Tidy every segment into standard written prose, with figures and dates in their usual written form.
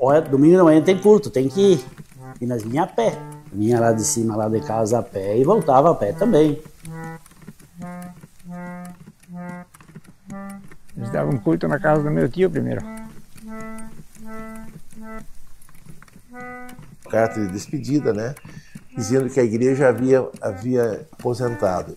olha, domingo de manhã tem culto, tem que ir. E nós vinha a pé. Vinha lá de cima, lá de casa a pé e voltava a pé também. Eles davam culto na casa do meu tio primeiro. Carta de despedida, né? Dizendo que a igreja havia aposentado.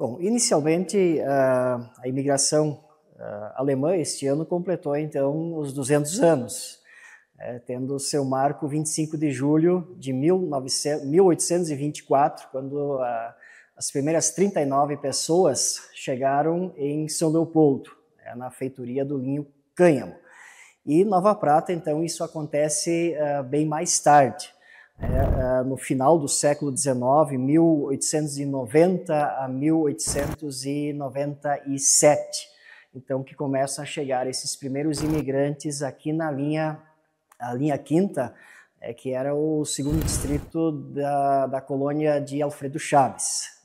Bom, inicialmente a imigração alemã este ano completou então os 200 anos, tendo seu marco 25 de julho de 1824, quando as primeiras 39 pessoas chegaram em São Leopoldo, na feitoria do linho cânhamo. E Nova Prata, então, isso acontece bem mais tarde. No final do século XIX, 1890 a 1897, então que começam a chegar esses primeiros imigrantes aqui na linha Quinta, que era o segundo distrito da colônia de Alfredo Chaves.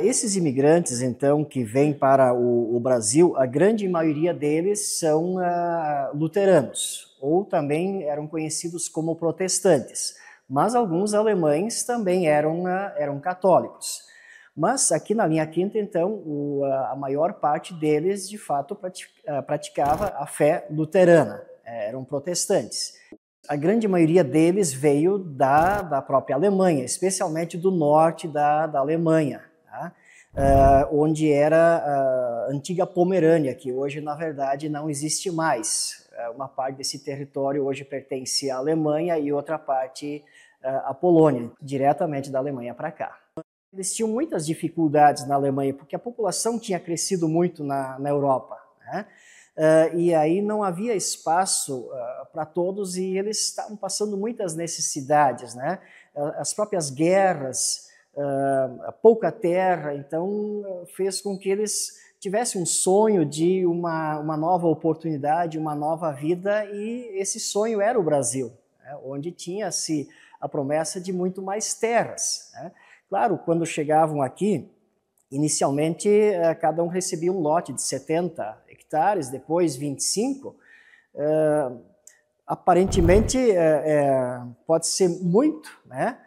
Esses imigrantes, então, que vêm para o Brasil, a grande maioria deles são luteranos, ou também eram conhecidos como protestantes, mas alguns alemães também eram católicos. Mas aqui na linha Quinta, então, a maior parte deles, de fato, praticava a fé luterana, eram protestantes. A grande maioria deles veio da própria Alemanha, especialmente do norte da Alemanha, tá? Onde era a antiga Pomerânia, que hoje, na verdade, não existe mais. Uma parte desse território hoje pertence à Alemanha e outra parte à Polônia, diretamente da Alemanha para cá. Eles tinham muitas dificuldades na Alemanha, porque a população tinha crescido muito na Europa, né? E aí não havia espaço para todos e eles estavam passando muitas necessidades, né? As próprias guerras, pouca terra, então fez com que eles tivessem um sonho de uma nova oportunidade, uma nova vida, e esse sonho era o Brasil, né? Onde tinha-se a promessa de muito mais terras, né? Claro, quando chegavam aqui, inicialmente cada um recebia um lote de 70 hectares, depois 25. Aparentemente pode ser muito, né?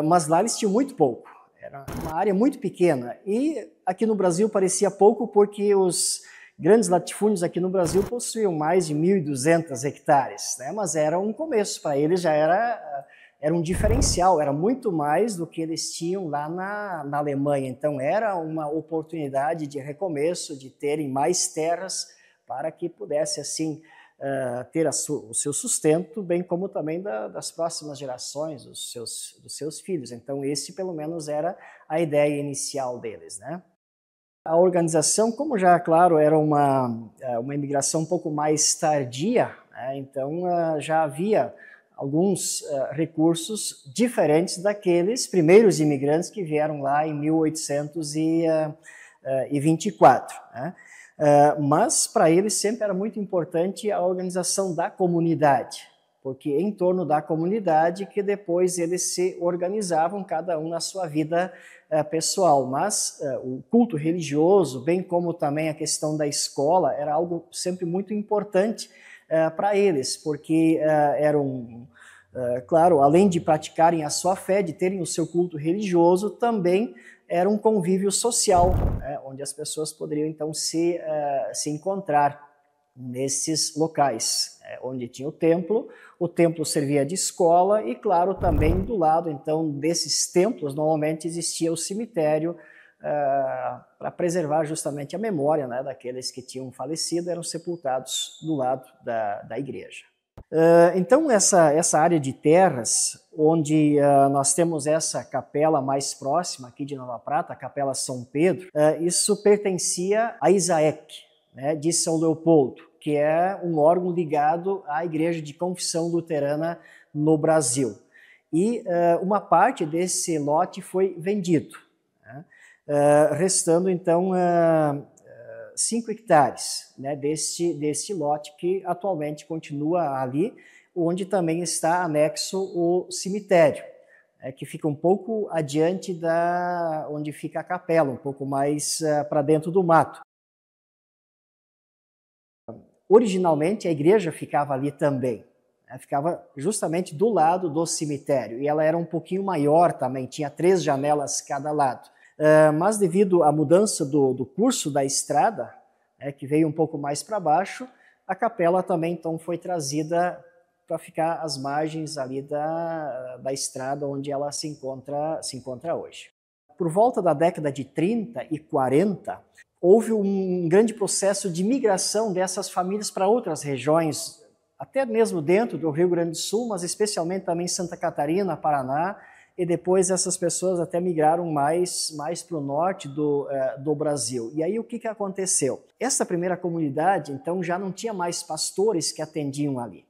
Mas lá eles tinham muito pouco. Era uma área muito pequena. E aqui no Brasil parecia pouco porque os grandes latifúndios aqui no Brasil possuíam mais de 1.200 hectares, né? Mas era um começo, para eles já era um diferencial, era muito mais do que eles tinham lá na Alemanha. Então era uma oportunidade de recomeço, de terem mais terras para que pudesse assim ter o seu sustento, bem como também das próximas gerações, dos seus filhos. Então esse pelo menos era a ideia inicial deles, né? A organização, como já, claro, era uma imigração um pouco mais tardia, né? Então já havia alguns recursos diferentes daqueles primeiros imigrantes que vieram lá em 1824, né? Mas para eles sempre era muito importante a organização da comunidade, porque em torno da comunidade que depois eles se organizavam, cada um na sua vida pessoal. Mas o culto religioso, bem como também a questão da escola, era algo sempre muito importante para eles, porque eram, claro, além de praticarem a sua fé, de terem o seu culto religioso, também era um convívio social, onde as pessoas poderiam então se encontrar. nesses locais, onde tinha o templo servia de escola e, claro, também do lado, então, desses templos, normalmente existia o cemitério para preservar justamente a memória, né, daqueles que tinham falecido, eram sepultados do lado da igreja. Então, essa área de terras, onde nós temos essa capela mais próxima aqui de Nova Prata, a Capela São Pedro, isso pertencia a Isaek, né, de São Leopoldo, que é um órgão ligado à Igreja de Confissão Luterana no Brasil. E uma parte desse lote foi vendido, né, restando então 5 hectares, né, deste lote que atualmente continua ali, onde também está anexo o cemitério, que fica um pouco adiante onde fica a capela, um pouco mais para dentro do mato. Originalmente a igreja ficava ali também, né, ficava justamente do lado do cemitério, e ela era um pouquinho maior também, tinha 3 janelas cada lado. Mas devido à mudança do curso da estrada, que veio um pouco mais para baixo, a capela também então foi trazida para ficar às margens ali da estrada onde ela se encontra hoje. Por volta da década de 30 e 40, houve um grande processo de migração dessas famílias para outras regiões, até mesmo dentro do Rio Grande do Sul, mas especialmente também Santa Catarina, Paraná, e depois essas pessoas até migraram mais para o norte do Brasil. E aí o que aconteceu? Essa primeira comunidade, então, já não tinha mais pastores que atendiam ali,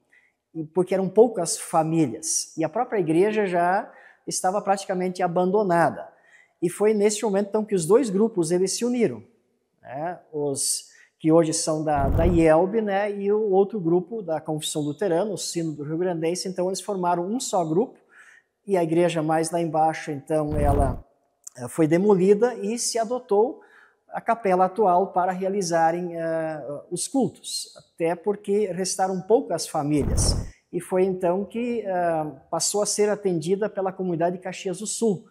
porque eram poucas famílias, e a própria igreja já estava praticamente abandonada. E foi nesse momento, então, que os 2 grupos eles se uniram, né? Os que hoje são da IELB, né? E o outro grupo da Confissão Luterana, o Sínodo do Rio Grandense, então eles formaram um só grupo, e a igreja mais lá embaixo, então, ela foi demolida e se adotou a capela atual para realizarem os cultos, até porque restaram poucas famílias. E foi então que passou a ser atendida pela comunidade de Caxias do Sul,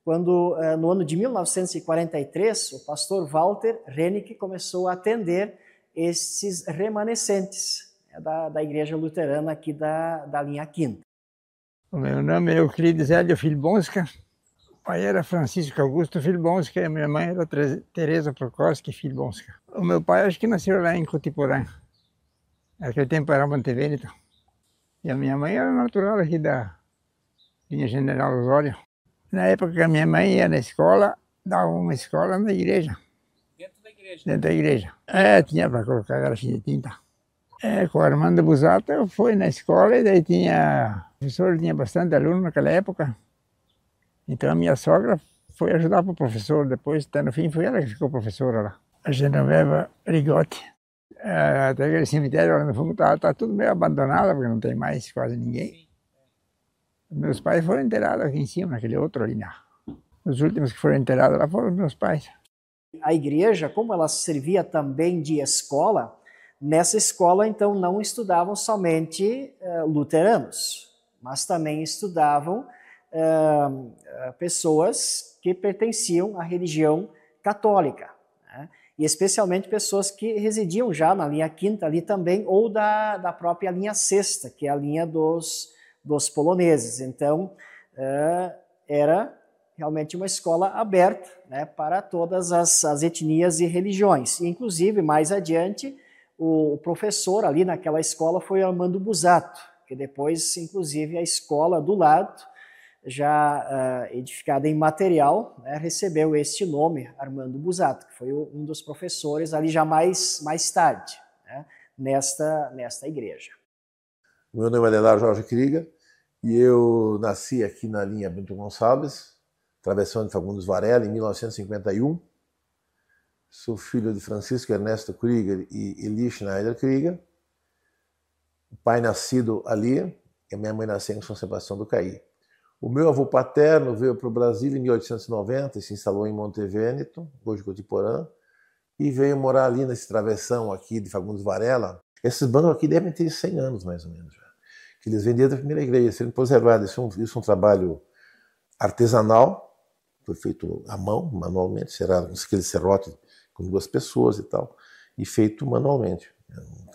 quando, no ano de 1943, o pastor Walter Renick começou a atender esses remanescentes da igreja luterana aqui da linha Quinta. O meu nome é Euclides Hélio Filbonska, o pai era Francisco Augusto Filbonska e a minha mãe era Teresa Prokowski Filbonska. O meu pai acho que nasceu lá em Cotiporã, naquele tempo era Montevideo. E a minha mãe era natural aqui da linha General Osório. Na época que a minha mãe ia na escola, dava uma escola na igreja. Dentro da igreja? Dentro da igreja. Tinha para colocar garrafinha de tinta. Com o Armando Busato eu fui na escola e daí o professor tinha bastante aluno naquela época. Então a minha sogra foi ajudar para o professor, depois até no fim foi ela que ficou professora lá. A Genoveva Rigotti. Até aquele cemitério lá no fundo tá tudo meio abandonado, porque não tem mais quase ninguém. Meus pais foram enterrados aqui em cima, naquele outro ali. Os últimos que foram enterrados lá foram os meus pais. A igreja, como ela servia também de escola, nessa escola, então, não estudavam somente luteranos, mas também estudavam pessoas que pertenciam à religião católica, né? E especialmente pessoas que residiam já na linha Quinta ali também, ou da própria linha Sexta, que é a linha dos poloneses. Então, era realmente uma escola aberta, né, para todas as etnias e religiões. E, inclusive, mais adiante, o professor ali naquela escola foi Armando Busato, que depois, inclusive, a escola do lado, já edificada em material, né, recebeu este nome, Armando Busato, que foi um dos professores ali já mais tarde, né, nesta igreja. Meu nome é Leonardo Jorge Krieger e eu nasci aqui na linha Bento Gonçalves, travessão de Fagundes Varela, em 1951. Sou filho de Francisco Ernesto Krieger e Eli Schneider Krieger. O pai nascido ali e a minha mãe nasceu em São Sebastião do Caí. O meu avô paterno veio para o Brasil em 1890 e se instalou em Monte Vêneto, hoje Cotiporã, e veio morar ali nesse travessão aqui de Fagundes Varela. Esses bancos aqui devem ter 100 anos, mais ou menos, já, que eles vendiam da primeira igreja, sendo preservados. Isso é um trabalho artesanal, foi feito à mão, manualmente, será aquele serrote com 2 pessoas e tal, e feito manualmente.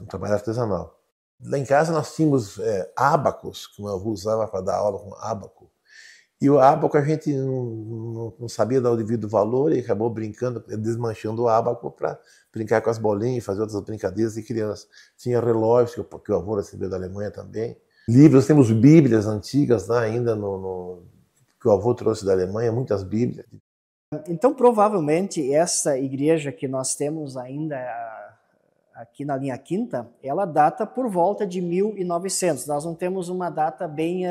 um trabalho artesanal. Lá em casa nós tínhamos ábacos, que o meu avô usava para dar aula com ábaco. E o ábaco a gente não sabia dar o devido valor e acabou brincando, desmanchando o ábaco para brincar com as bolinhas, fazer outras brincadeiras de criança. Tinha relógios que o avô recebeu da Alemanha também. Livros, temos bíblias antigas lá ainda que o avô trouxe da Alemanha, muitas bíblias. Então, provavelmente, essa igreja que nós temos ainda aqui na linha quinta, ela data por volta de 1900. Nós não temos uma data bem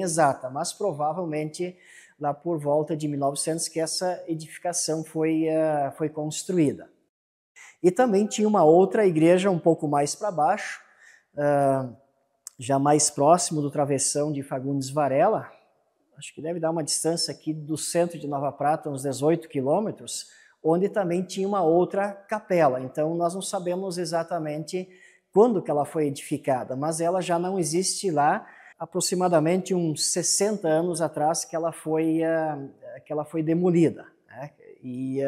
exata, mas provavelmente lá por volta de 1900 que essa edificação foi construída. E também tinha uma outra igreja um pouco mais para baixo, já mais próximo do travessão de Fagundes Varela, acho que deve dar uma distância aqui do centro de Nova Prata, uns 18 quilômetros, onde também tinha uma outra capela. Então, nós não sabemos exatamente quando que ela foi edificada, mas ela já não existe lá, aproximadamente uns 60 anos atrás que ela foi demolida, né? E,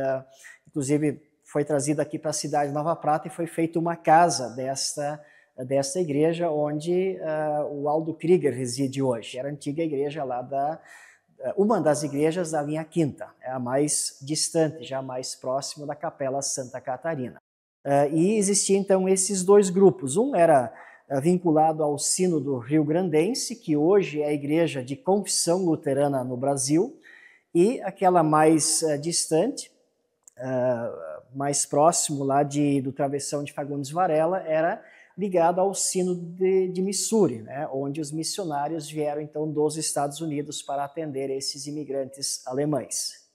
inclusive, foi trazida aqui para a cidade de Nova Prata e foi feita uma casa desta igreja onde o Aldo Krieger reside hoje. Era a antiga igreja lá uma das igrejas da linha quinta, é a mais distante, já mais próximo da Capela Santa Catarina. E existiam então esses dois grupos. Um era vinculado ao Sínodo Rio-Grandense, que hoje é a igreja de confissão luterana no Brasil, e aquela mais distante, mais próximo lá do travessão de Fagundes Varela, era ligado ao Sínodo de Missouri, né, onde os missionários vieram então dos Estados Unidos para atender esses imigrantes alemães.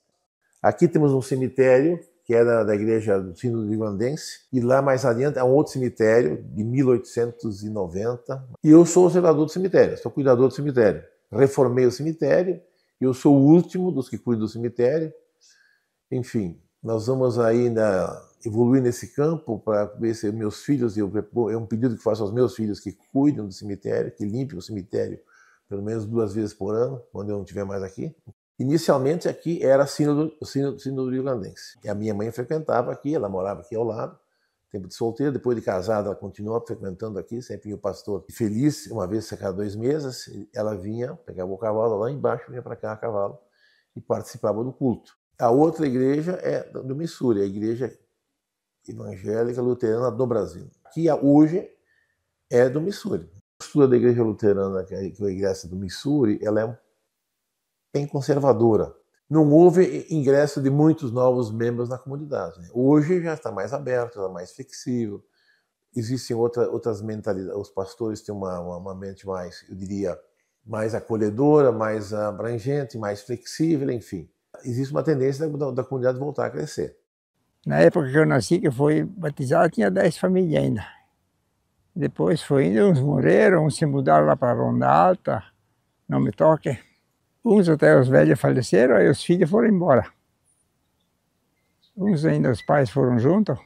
Aqui temos um cemitério que era da igreja do Sínodo Rio-Grandense, e lá mais adiante é um outro cemitério de 1890. E eu sou o zelador do cemitério, sou cuidador do cemitério. Reformei o cemitério, eu sou o último dos que cuidam do cemitério. Enfim, nós vamos ainda evoluir nesse campo para ver se meus filhos, é um pedido que faço aos meus filhos que cuidem do cemitério, que limpem o cemitério pelo menos 2 vezes por ano, quando eu não estiver mais aqui. Inicialmente aqui era o Sínodo Rio-Grandense. E a minha mãe frequentava aqui, ela morava aqui ao lado, tempo de solteira, depois de casada ela continuou frequentando aqui, sempre vinha o pastor feliz, uma vez a cada 2 meses, ela vinha, pegava o cavalo lá embaixo, vinha para cá a cavalo e participava do culto. A outra igreja é do Missouri, a igreja evangélica luterana do Brasil, que hoje é do Missouri. A postura da igreja luterana, que é a igreja do Missouri, ela é bem conservadora. Não houve ingresso de muitos novos membros na comunidade. Hoje já está mais aberto, está mais flexível. Existem outras mentalidades. Os pastores têm uma mente mais, eu diria, mais acolhedora, mais abrangente, mais flexível, enfim. Existe uma tendência da comunidade voltar a crescer. Na época que eu nasci, que foi batizado, tinha 10 famílias ainda. Depois foi indo, uns morreram, uns se mudaram lá para Ronda Alta, Não Me Toque. Uns até os velhos faleceram, aí os filhos foram embora. Uns ainda os pais foram juntos.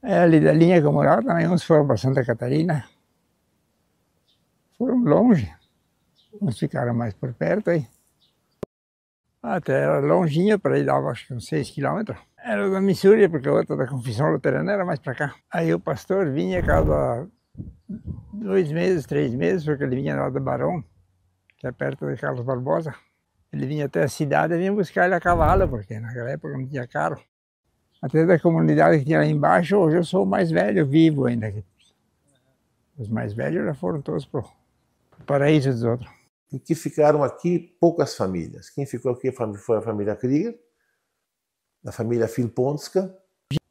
Ali da linha que eu morava também, uns foram para Santa Catarina. Foram longe. Uns ficaram mais por perto aí. Até era longinho, para ir dava acho que uns 6 quilômetros. Era da Missouri, porque a outra da Confissão Luterana era mais para cá. Aí o pastor vinha cada 2 meses, 3 meses, porque ele vinha lá do Barão, que é perto de Carlos Barbosa. Ele vinha até a cidade e vinha buscar ele a cavalo, porque naquela época não tinha carro. Até da comunidade que tinha lá embaixo, hoje eu sou o mais velho, vivo ainda. Os mais velhos já foram todos para o paraíso dos outros. E que ficaram aqui poucas famílias. Quem ficou aqui foi a família Krieger, a família Filponska.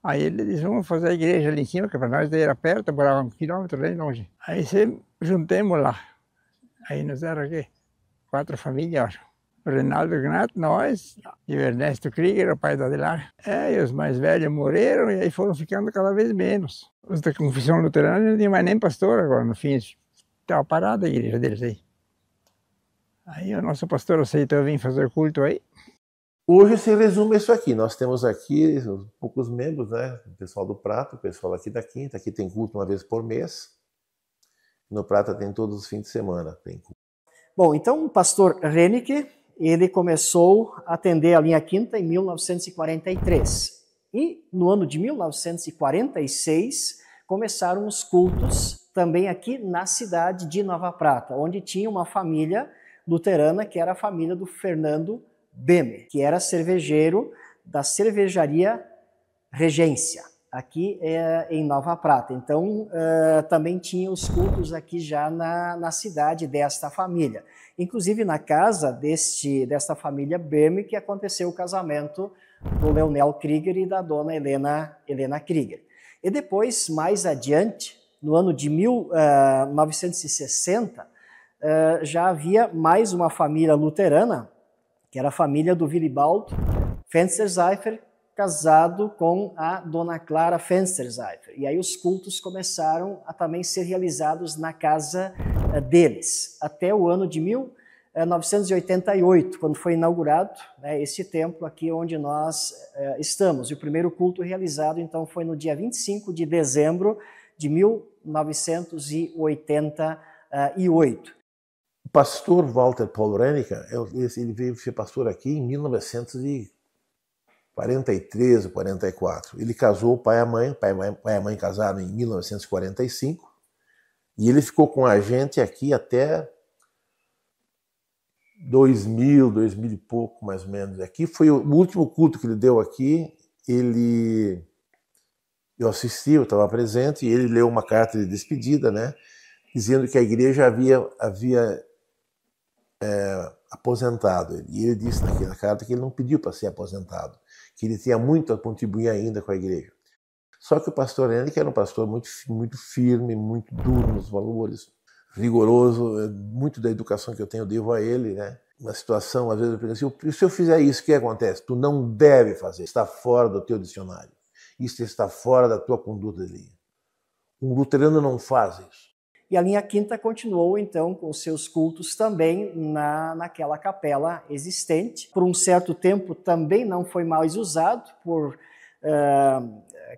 Aí eles disseram, vamos fazer a igreja ali em cima, que para nós daí era perto, morava 1 quilômetro bem longe. Aí juntemos lá. Aí nós éramos aqui 4 famílias, acho. O Reinaldo Gnato, nós, e o Ernesto Krieger, o pai da Adelar. E os mais velhos morreram e aí foram ficando cada vez menos. Os da Confissão Luterana não tinha mais nem pastor agora, no fim, estava parada a igreja deles aí. Aí o nosso pastor aceitou vir fazer culto aí. Hoje se resume isso aqui. Nós temos aqui poucos membros, né? O pessoal do Prata, o pessoal aqui da Quinta. Aqui tem culto uma vez por mês. No Prata tem todos os fins de semana. Tem culto. Bom, então o pastor Renick, ele começou a atender a linha Quinta em 1943. E no ano de 1946 começaram os cultos também aqui na cidade de Nova Prata, onde tinha uma família luterana, que era a família do Fernando Beme, que era cervejeiro da cervejaria Regência, aqui em Nova Prata. Então, também tinha os cultos aqui já na cidade desta família. Inclusive na casa desta família Beme que aconteceu o casamento do Leonel Krieger e da dona Helena Krieger. E depois, mais adiante, no ano de 1960, já havia mais uma família luterana, que era a família do Willibald Fensterzeifer, casado com a dona Clara Fensterzeifer. E aí os cultos começaram a também ser realizados na casa deles, até o ano de 1988, quando foi inaugurado, né, esse templo aqui onde nós estamos. E o primeiro culto realizado, então, foi no dia 25 de dezembro de 1988. O pastor Walter Paul Rennica, ele veio ser pastor aqui em 1943 ou 44. Ele casou o pai e a mãe, casaram em 1945, e ele ficou com a gente aqui até 2000 e pouco, mais ou menos. Aqui foi o último culto que ele deu aqui. Eu assisti, eu estava presente, e ele leu uma carta de despedida, né, dizendo que a igreja havia aposentado. E ele disse naquela carta que ele não pediu para ser aposentado, que ele tinha muito a contribuir ainda com a igreja. Só que o pastor Henrique era um pastor muito firme, muito duro nos valores, rigoroso, muito da educação que eu tenho eu devo a ele, né? Uma situação, às vezes eu penso assim, se eu fizer isso, o que acontece? Tu não deve fazer, está fora do teu dicionário, isso está fora da tua conduta de linha. Um luterano não faz isso. E a linha quinta continuou, então, com seus cultos também naquela capela existente. Por um certo tempo também não foi mais usado por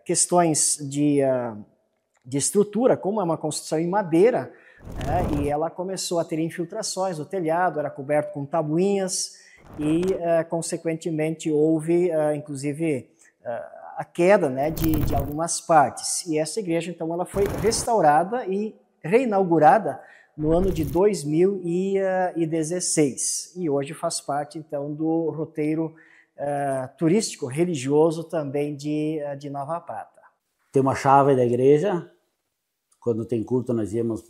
questões de estrutura, como é uma construção em madeira, e ela começou a ter infiltrações, o telhado era coberto com tabuinhas e, consequentemente, houve, inclusive, a queda, né, de algumas partes. E essa igreja, então, ela foi restaurada e reinaugurada no ano de 2016. E hoje faz parte, então, do roteiro turístico religioso também de Nova Prata. Tem uma chave da igreja. Quando tem culto, nós íamos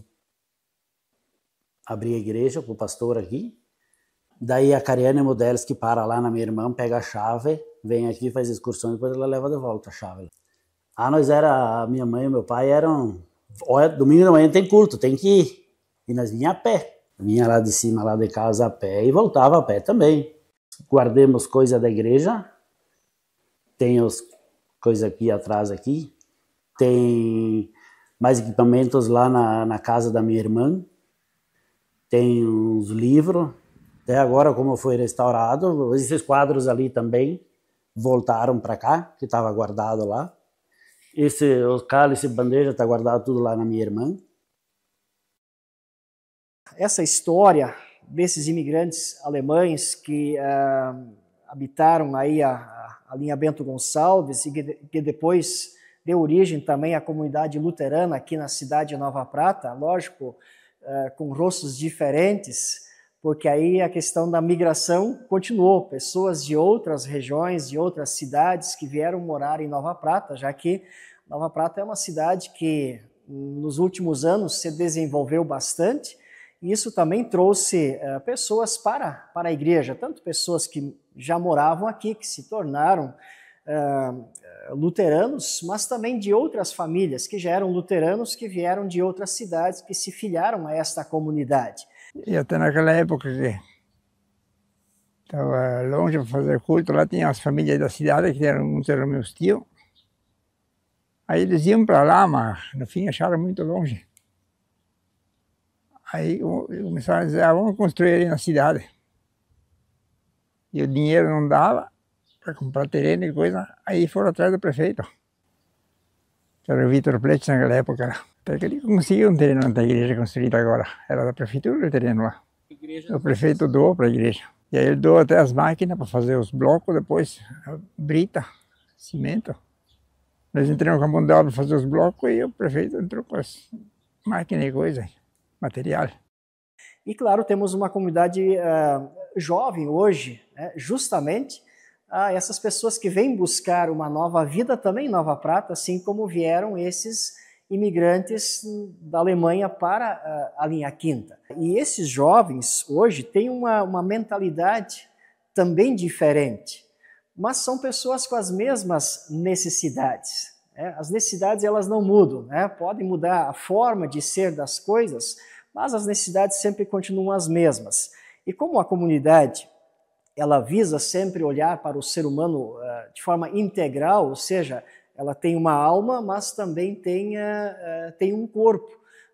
abrir a igreja para o pastor aqui. Daí a Cariane Modelos, que para lá na minha irmã, pega a chave, vem aqui, faz excursão e depois ela leva de volta a chave. A minha mãe e meu pai eram... Olha, domingo de manhã tem culto, tem que ir. E nós vinha a pé. Vinha lá de cima, lá de casa a pé e voltava a pé também. Guardemos coisa da igreja. Tem as coisas aqui atrás aqui. Tem mais equipamentos lá na casa da minha irmã. Tem uns livros. Até agora, como foi restaurado, esses quadros ali também voltaram para cá, que estava guardado lá. O cálice e bandeja está guardado tudo lá na minha irmã. Essa história desses imigrantes alemães que habitaram aí a linha Bento Gonçalves e que depois deu origem também à comunidade luterana aqui na cidade de Nova Prata, lógico, com rostos diferentes, porque aí a questão da migração continuou, pessoas de outras regiões, de outras cidades que vieram morar em Nova Prata, já que Nova Prata é uma cidade que nos últimos anos se desenvolveu bastante, e isso também trouxe pessoas para a igreja, tanto pessoas que já moravam aqui, que se tornaram luteranos, mas também de outras famílias que já eram luteranos, que vieram de outras cidades, que se filiaram a esta comunidade. E até naquela época que estava longe para fazer culto, lá tinha as famílias da cidade, que eram meus tios. Aí eles iam para lá, mas no fim acharam muito longe. Aí começaram a dizer, vamos construir ali na cidade. E o dinheiro não dava para comprar terreno e coisa, aí foram atrás do prefeito. Era o Vitor Pletz naquela época. Até que ele conseguiu um terreno da igreja construída agora. Era da prefeitura o terreno lá. O prefeito doou para a igreja. E aí ele doou até as máquinas para fazer os blocos, depois brita, cimento. Nós entramos com a mão de obra para fazer os blocos e o prefeito entrou com as máquinas e coisa, material. E claro, temos uma comunidade jovem hoje, né, justamente essas pessoas que vêm buscar uma nova vida também em Nova Prata, assim como vieram esses imigrantes da Alemanha para a linha quinta. E esses jovens hoje têm uma mentalidade também diferente, mas são pessoas com as mesmas necessidades. Né? As necessidades elas não mudam, né? Podem mudar a forma de ser das coisas, mas as necessidades sempre continuam as mesmas. E como a comunidade ela visa sempre olhar para o ser humano de forma integral, ou seja, ela tem uma alma, mas também tem um corpo.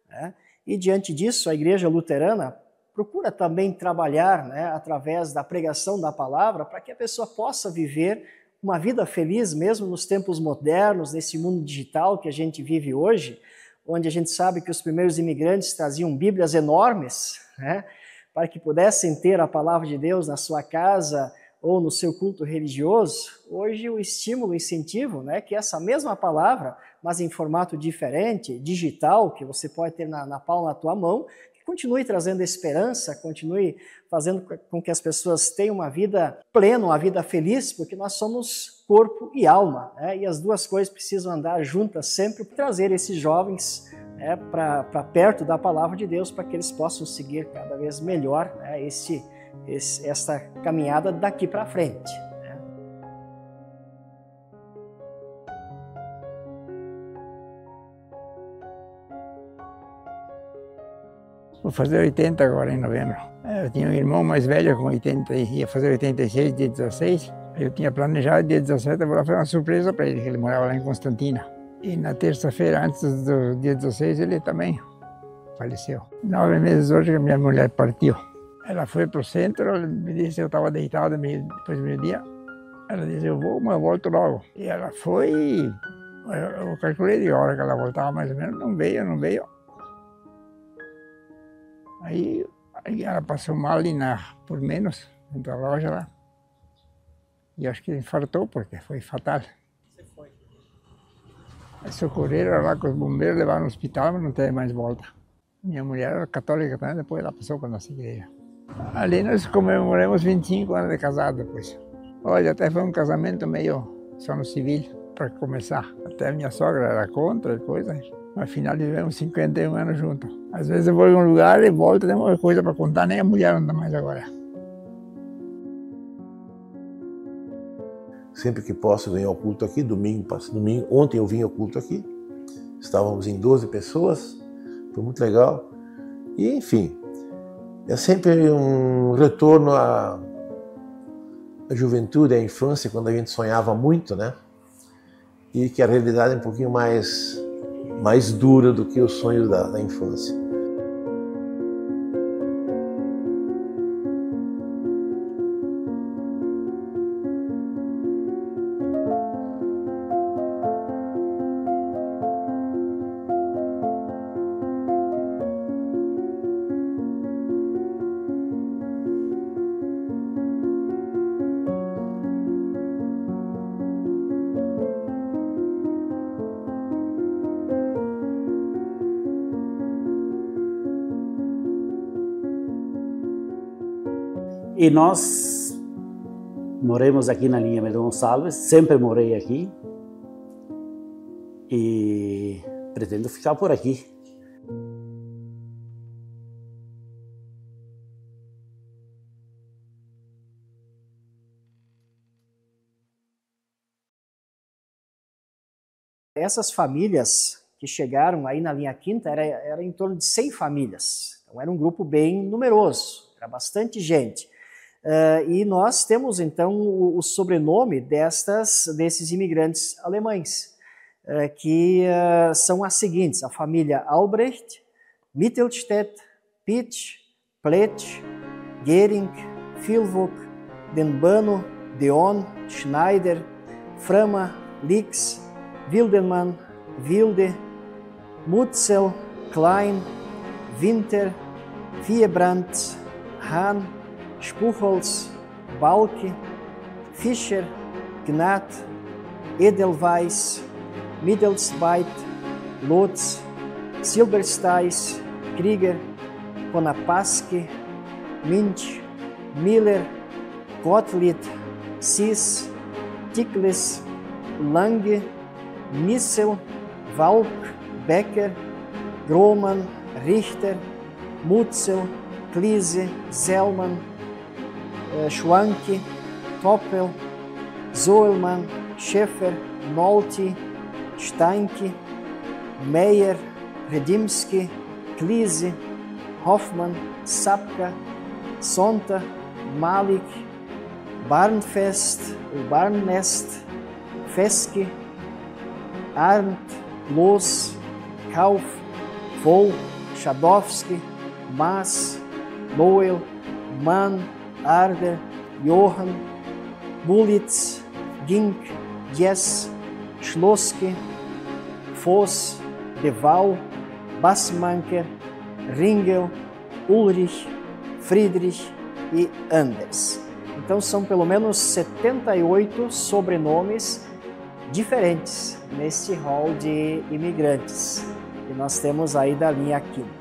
Né? E diante disso, a Igreja Luterana procura também trabalhar, né, através da pregação da palavra para que a pessoa possa viver uma vida feliz mesmo nos tempos modernos, nesse mundo digital que a gente vive hoje, onde a gente sabe que os primeiros imigrantes traziam Bíblias enormes, né, para que pudessem ter a palavra de Deus na sua casa ou no seu culto religioso. Hoje o estímulo, o incentivo, né, que essa mesma palavra, mas em formato diferente, digital, que você pode ter na palma da tua mão, que continue trazendo esperança, continue fazendo com que as pessoas tenham uma vida plena, uma vida feliz, porque nós somos corpo e alma, né, e as duas coisas precisam andar juntas sempre, trazer esses jovens para perto da palavra de Deus, para que eles possam seguir cada vez melhor, né, esta caminhada daqui para frente. Né? Vou fazer 80 agora em novembro. Eu tinha um irmão mais velho com 80, ia fazer 86, dia 16. Eu tinha planejado dia 17, eu vou lá fazer uma surpresa para ele, que ele morava lá em Constantina. E na terça-feira, antes do dia 16, ele também faleceu. 9 meses hoje que a minha mulher partiu. Ela foi para o centro, ela me disse, eu estava deitado depois do meio-dia. Ela disse, eu vou, mas eu volto logo. E ela foi, eu calculei de hora que ela voltava mais ou menos, não veio. Aí ela passou mal ali por menos, dentro da loja lá. E acho que infartou, porque foi fatal. Você foi? Aí socorreram lá com os bombeiros, levaram no hospital, mas não teve mais volta. Minha mulher era católica também, depois ela passou para a nossa igreja. Ali nós comemoramos 25 anos de casado depois. Olha, até foi um casamento meio só no civil, para começar. Até a minha sogra era contra e coisa, mas afinal vivemos 51 anos juntos. Às vezes eu vou em um lugar e volto, tem uma coisa para contar, nem a mulher anda mais agora. Sempre que posso, venho ao culto aqui, domingo. Ontem eu vim ao culto aqui, estávamos em 12 pessoas, foi muito legal. E enfim, é sempre um retorno à juventude, à infância, quando a gente sonhava muito, né? E que a realidade é um pouquinho mais dura do que os sonhos da infância. E nós moramos aqui na linha Medon Gonçalves, sempre morei aqui e pretendo ficar por aqui. Essas famílias que chegaram aí na linha quinta era em torno de 100 famílias, então era um grupo bem numeroso, era bastante gente. E nós temos então o sobrenome desses imigrantes alemães, que são as seguintes: a família Albrecht, Mittelstädt, Pitsch, Pletsch, Gering, Vilvock, Denbano, Deon, Schneider, Frama, Lix, Wildenmann, Wilde, Mutzel, Klein, Winter, Viebrandt, Hahn, Spuchholz, Balke, Fischer, Gnat, Edelweiss, Middelsbythe, Lutz, Silbersteis, Krieger, Konapaski, Minch, Miller, Gottlieb, Sis, Tikles, Lange, Nissel, Walk, Becker, Grohmann, Richter, Mutzel, Kliese, Zellmann, Schwanke, Toppel, Zollmann, Schäfer, Nolte, Steinke, Meyer, Redimski, Kliese, Hoffmann, Sapka, Sonta, Malik, Barnfest, Barnnest, Feske, Arndt, Loos, Kauf, Voll, Schadowski, Maas, Lowell, Mann, Arder, Johann, Bulitz, Gink, Jess, Schloske, Voss, De Waal, Bassmanker, Ringel, Ulrich, Friedrich e Anders. Então são pelo menos 78 sobrenomes diferentes nesse hall de imigrantes que nós temos aí da linha quinta.